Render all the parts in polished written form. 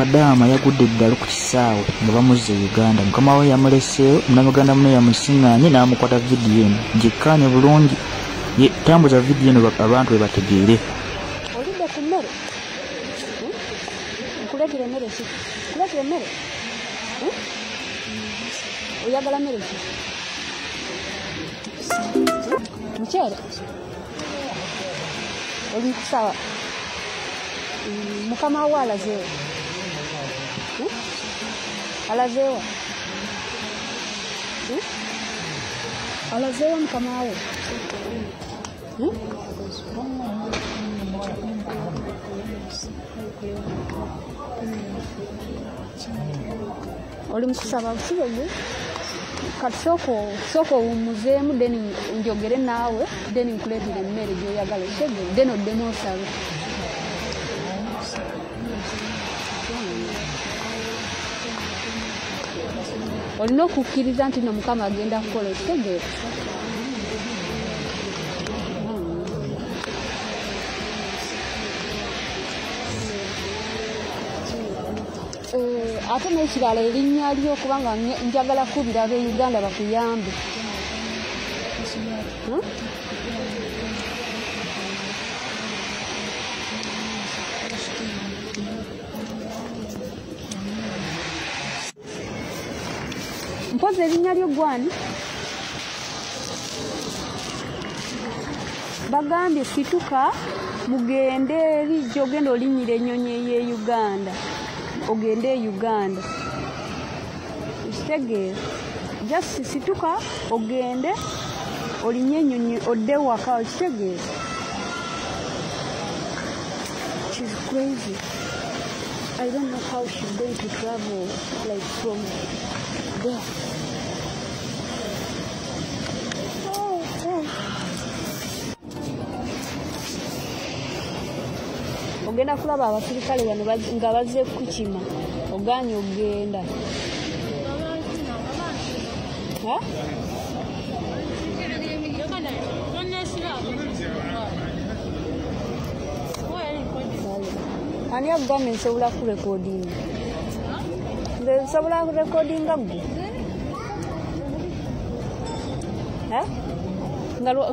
Kadaama yagudde eddalo ku kisaawe nga bamuzza Uganda. Mukama we yamuleseewo, Munnayuganda munne yamusiŋŋaanye n'amukwata vidiyo eno gikkaanye bulungi. Tambuza vidiyo eno abantu we bategeere. Olidde ku mmere? Nkuleetera emmere ki? Nkuleetera emmere? Oyagala mmere ki? Muceere? Oli mu kisaawa? Mukama we alazeewo? Alazeewo? Alazeewo mukama we? Oli mu kusaba busibe gwe? Kati sooka owummuzeemu deni njogere naawe deni nkuleetera emmere gy'oyagala otegere deni oddemu osabe. Olina okukkiriza nti no Mukama agenda kukola ekitegeero. Ate n'ekirala erinnya lyo kubanga njagala kubira ab'Uganda bakuyambe. Mpozi erinnya lyo gwani? Bagambye situka mugende eri gy'ogenda olinnyira ennyonyi ey'e Uganda. Ogende e Uganda. Kitegeera. Just situka ogende olinnye ennyonyi odde waka okitegeera. She's crazy. I don't know how she's going to travel like from there. Ogenda kulaba abasirikale bano nga bazze kukima oganye ogenda. Ani agamba nsobola kurekodinga? Nze nsobola kurekodinga gwe?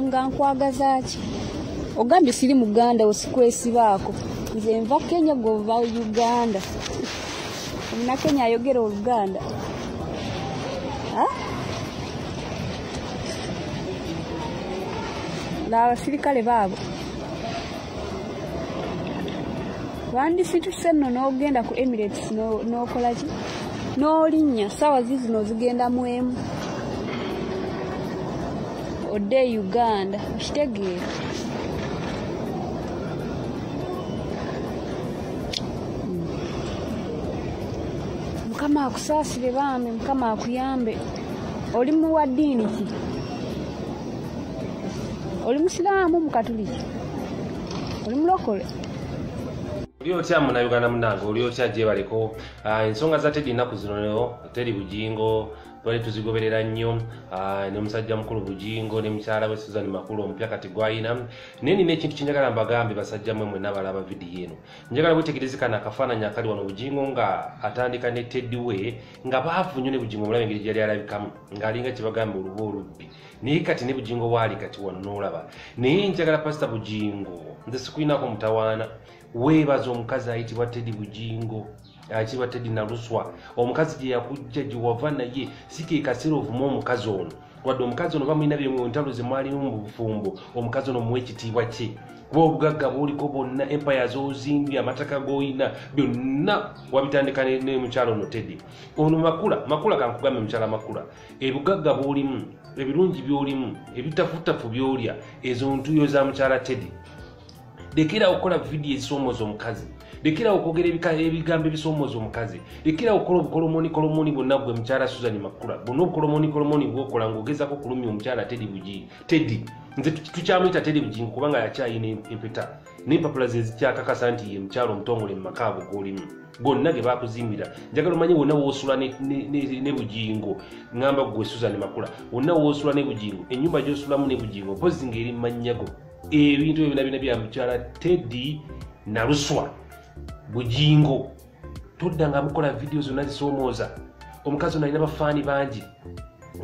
Nga nkwagaza ki? Ogambye siri Muganda osikwesibaako. Nze nva Kenya gova Uganda. Omuna Kenya ayogera Oluganda. N'abasirikale baabo bandisituse nno n'ogenda ku Emirates n'okola ki? N'olinnya ssaawa zino zigenda mu emu. Odde Uganda okitegeera. Mukama akusaasire bambi, Mukama akuyambe. Oli mu wa ddiini ki? Oli Musiraamu Mukatuliki? Oli mulokole? Oli otya Munnayuganda munnange, oli otya gyebaleko? Ensonga za Teddy ennaku zino, Teddy Bugingo twali tuzigoberera nnyo, ne musajja mukulu Bugingo ne mukyala we Susan Makulu omupya kati gwayina. Naye nina ekintu kye njagala mbagambye basajja mmwe mwenna abalaba vidiyo eno. Njagala bwetegerezekana akafaananyi akali wano Bugingo nga atandika ne Teddy we nga baavu nnyo ne Bugingo omulaba engeri gyali alabikamu ng'alinga kye bagamba oluba olubbi. Naye kati ne Bugingo waali kati wano n'olaba. Naye njagala Pastor Bugingo nze sikuyinako mutawaana. Weebaza omukazi ayitibwa Teddy Bugingo, ayitibwa Teddy Naluswa. Omukazi gye yakujja gye wava naye si ke kaseera ovuma omukazi ono. Wadde omukazi ono bamulina bye mu ntalo ze mwalimu mu bufumbo, omukazi ono muwe ekitiibwa kye. Kuba obugagga bw'oliko bwonna, empire z'ozimbye, amataka g'oyina, byonna wabitandika ne mukyalo ono Teddy. Ono Makula kankugambe mukyala Makula. Ebugagga bw'olimu, ebirungi by'olimu, ebitafutafu by'olya, ezo ntuuyo za mukyala Teddy. Lekera okola vidiyo ezisoomoza omukazi. Lekera okwogera ebigambo ebisoomoza omukazi. Lekera okola obukolomoni bwonna gwe mukyala Susan Makula. Bwonna obukolomoni bw'okola ng'ogezako kulumya omukyala Teddy. Nze tukyamuyita Teddy Bugingo kubanga yakyayina empeta. N'empapula ze zikyakakasa nti ye mukyala omutongole mu maka ago g'olimu. Gonna ge baakuzimbira. Njagala omanye wonna w'osula ne Bugingo. Ngamba gwe Susan Makula. Wonna w'osula ne Bugingo. Ennyumba gy'osulamu ne Bugingo mpozi ng'eri mu mannyago. Ebintu ebyo bina bya mukyala Teddy Naluswa Bugingo. toddanga mukola video zonna zisomooza omukazi ono alina bafaani bangi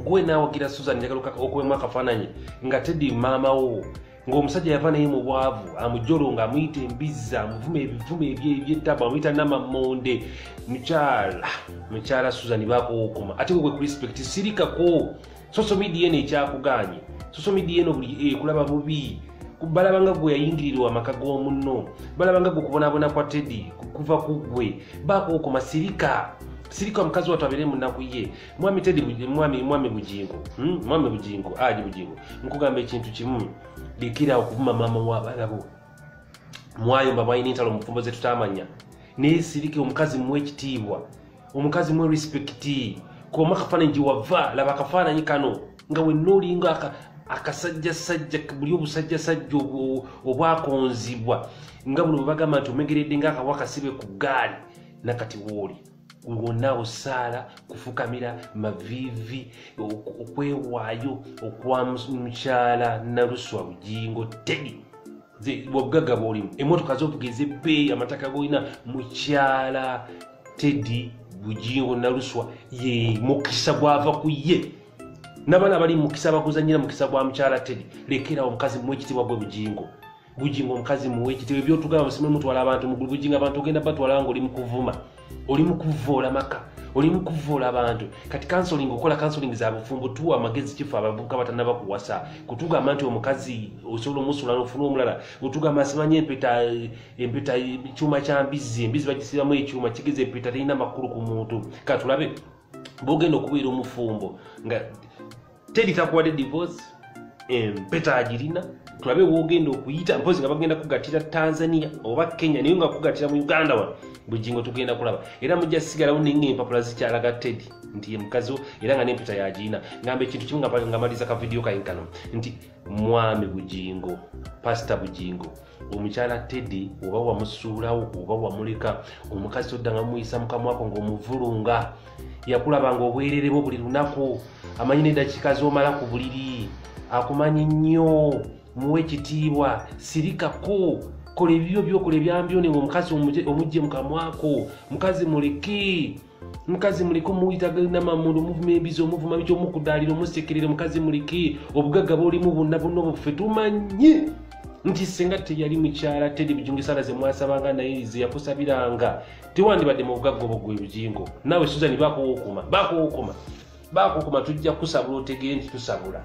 gwe naawagira Susan njagala okuwemu akafaananyi nga Teddy maama wo ng'omusajja yava naye mu bwavu amujolo ng'amuyita embizza amuvuma ebivume eby'ettabu amuyita namamonde mukyala Susan baakowokoma ate gwe ku respect sirikako social media eno ekyakuganye social media eno buli ekulaba bubi balabanga gwe yayingirirwa amaka g'omunno balabanga gwe kubonaabona kwa Teddy kuva ku gwe baakowokoma sirika omukazi wattu abeere munaku ye mwami Teddy mwami Bugingo aji Bugingo nkugamba ekintu kimu lekera okuvuma maama w'abalabo mwayomba mwayina entalo mu nfumbo ze tutamanya naye sirike omukazi muwe ekitiibwa omukazi muwe respecti koma akafaananyi gye wava laba akafaananyi kano nga wenna olinga akasajjasajja buli obusajjasajja obwakonzibwa nga buno bwe bagamba nti omegeredde ng'akawakasibe ku ggaali nakati wooli wonna osaala kufukamira mavivi okwewaayo okwa mukyala Naluswa Bugingo Teddy bw'obugagga bw'olimu emmotoka z'ovugiza ebbeeyi amataka g'olina mukyala Teddy Bugingo Naluswa ye mukisa gwava ku ye n'abaana bali mukisa bakuzanyira mukisa gwa mukyala Teddy lekera omukazi muwe ekitiibwa gwe Bugingo omukazi muwe ekitiibwa ebyotugamba musimu mutwala abantu mu Bugingo abantu ogenda batwala nga oli mu kuvuma oli mu kuvoola maka oli mu kuvoola abantu kati counseling okola counseling za bufumbo tuwa amagezi kifu abavubuka batanaba kuwasa kutugamba nti omukazi osobola omusula n'ofuna omulala otugamba asimanye empeta ekyuma kya embizi bagisibamu ekyuma kigeze empeta terina makulu ku muntu katulabe bwogenda okubeera omufumbo nga Teddy takuwadde divorce empeta agirina tulabe bwogenda okuyita mpozi nga bagenda kugattira Tanzania oba Kenya naye nga kugattira mu Uganda wa Bugingo tugenda kulaba era mujja sigalawo nenga empapula zikyalaga Teddy nti ye mukazi era nga n'empeta yagirina ngamba ekintu kimu nga maliza ka video kayinkano nti mwami Bugingo Pastor Bugingo omukyala Teddy oba wamusuulawo oba wamuleka omukazi oddanga muyisa mukamwako ng'omuvulunga yakulabanga obwerere bwo buli lunaku amanyi n'eddakiika z'omala ku buliri akumanyi nnyo muwe ekitiibwa sirikako kola ebibyo byokola ebyambyone ng'omukazi omugye mukamwako mukazi muleke omuyita namamundu omuvuma embizi omuvuma biki omukudaalira omusekerere mukazi muleke obugagga bw'olimu bonna buffe tumanyi nti senga teyali mukyala Teddy Bugingo esala ze mwasabanga naye ze yakusabiranga tewandibadde mu bugagga obwo gwe Bugingo naawe Susan baakowokoma tujja kusabula otegere nti tusabula